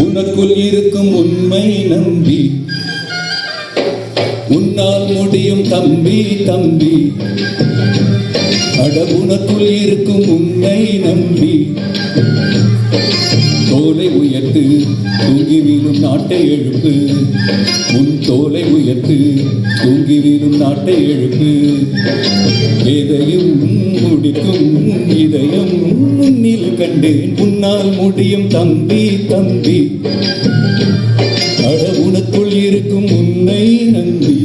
உனக்குள் இருக்கும் உண்மை நம்பி உன்னால் முடியும் தம்பி தம்பி. அட உனக்குள் இருக்கும் உண்மை நம்பி தோலை உயர்த்து தூங்கி வீழும் நாட்டை எழுப்பு. உன் தோலை உயர்த்து தூங்கி வீழும் நாட்டை எழுப்பு. எதையும் முடிக்கும் இதயம் முன்னில் கண்டேன். உன்னால் முடியும் தம்பி தம்பி. அட உனக்குள் இருக்கும் உன்னை நம்பி.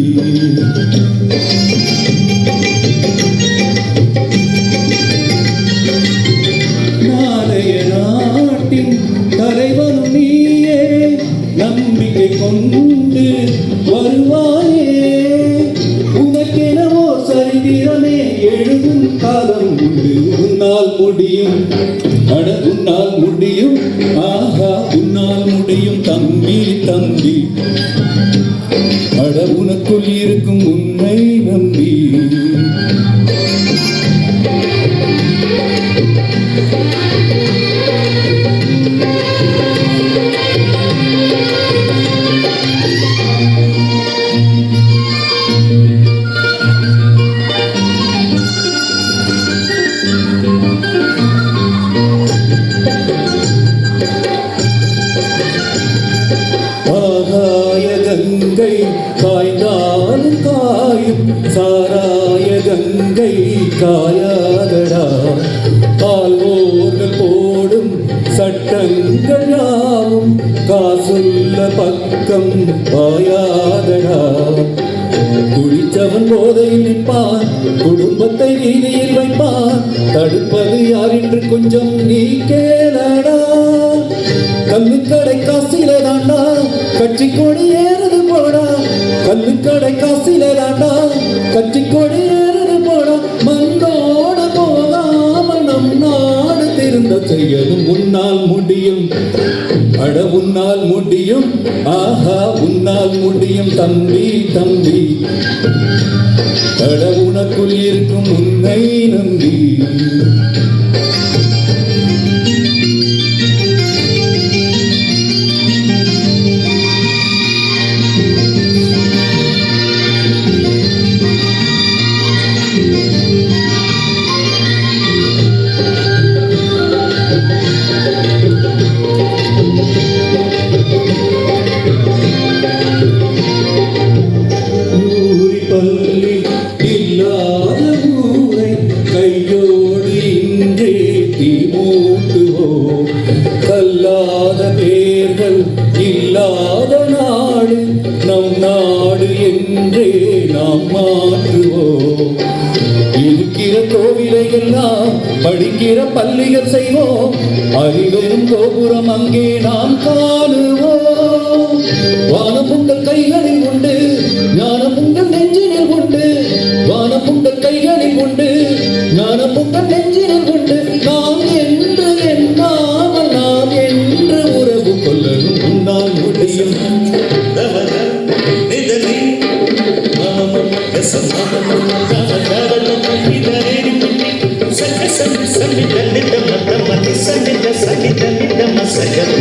நாளைய நாட்டின் தலைவனும் நீயே, நம்பிக்கை கொண்டு வருவாயே. உனக்கெனவோ சரித்திரமே எழுதும் காலம் உண்டு. உன்னால் முடியும், அட உன்னால் முடியும், ஆஹா உன்னால் முடியும் தம்பி தம்பி. அட உனக்குள் இருக்கும் உன்னை நம்பி. கங்கை காய்ந்தாலும் காயும், சாராய கங்கை காயாதடா. பால்வோர்கள் போடும் சட்டங்கள் யாவும் காசுள்ள பக்கம் பாயாதடா. குடித்தவன் போதையில் நிற்பான், குடும்பத்தை வீதியில் வைப்பான். தடுப்பது யார் என்று கொஞ்சம் நீ கேளடா. கல்லுக்கடை காசிலே தாண்டா கட்சி கொடி ஏறுது போடா. கல்லுக்கடை காசிலே தாண்டா கட்சி கொடி ஏறுது போடா. மண்ணோட போகாம நம் நாடு திருந்த செய்யணும். உன்னால் முடியும், அட உன்னால் முடியும், ஆஹா உன்னால் முடியும் தம்பி தம்பி. அட உனக்குள் இருக்கும் உன்னை நம்பி. இல்லாத ஊரை கையோடு இன்றே தீமூட்டுவோம். கல்லாத பேர்கள் இல்லாத நாடு நம் நாடு என்றே நாம் மாற்றுவோம். இருக்கிற கோவிலை எல்லாம் படிக்கிற பள்ளிகள் செய்வோம். அறிவெறும் கோபுரம் அங்கே நாம் காணுவோம். வானம் உங்கள் கைகளில் உண்டு, ஞானம் உங்கள் நெஞ்சினில் உண்டு. வானம் உங்கள் கைகளில் உண்டு, ஞானம் உங்கள் நெஞ்சினில் உண்டு. நாம் என்று எண்ணாமல் நாம் என்று உறவு கொள்ளணும். உன்னால் முடியும்,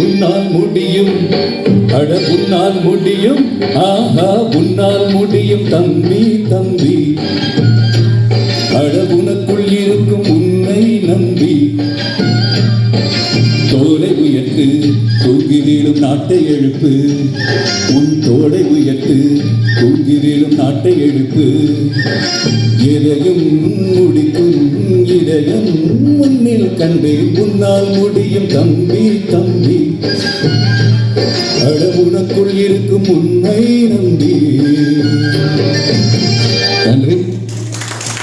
உன்னால் முடியும், அட உன்னால் முடியும், ஆஹா உன்னால் முடியும் தம்பி தம்பி. அட உனக்குள் இருக்கும் உன்னை நம்பி. தோலை உயர்த்து தூங்கி வீழும் நாட்டை எழுப்பு. உன் தோலை உயர்த்து தூங்கி வீழும் நாட்டை எழுப்பு. எதையும் முடிக்கும் இதயம் முன்னில் கண்டு. உன்னால் முடியும் தம்பி தம்பி. அட உனக்குள் இருக்கும் உன்னை நம்பி.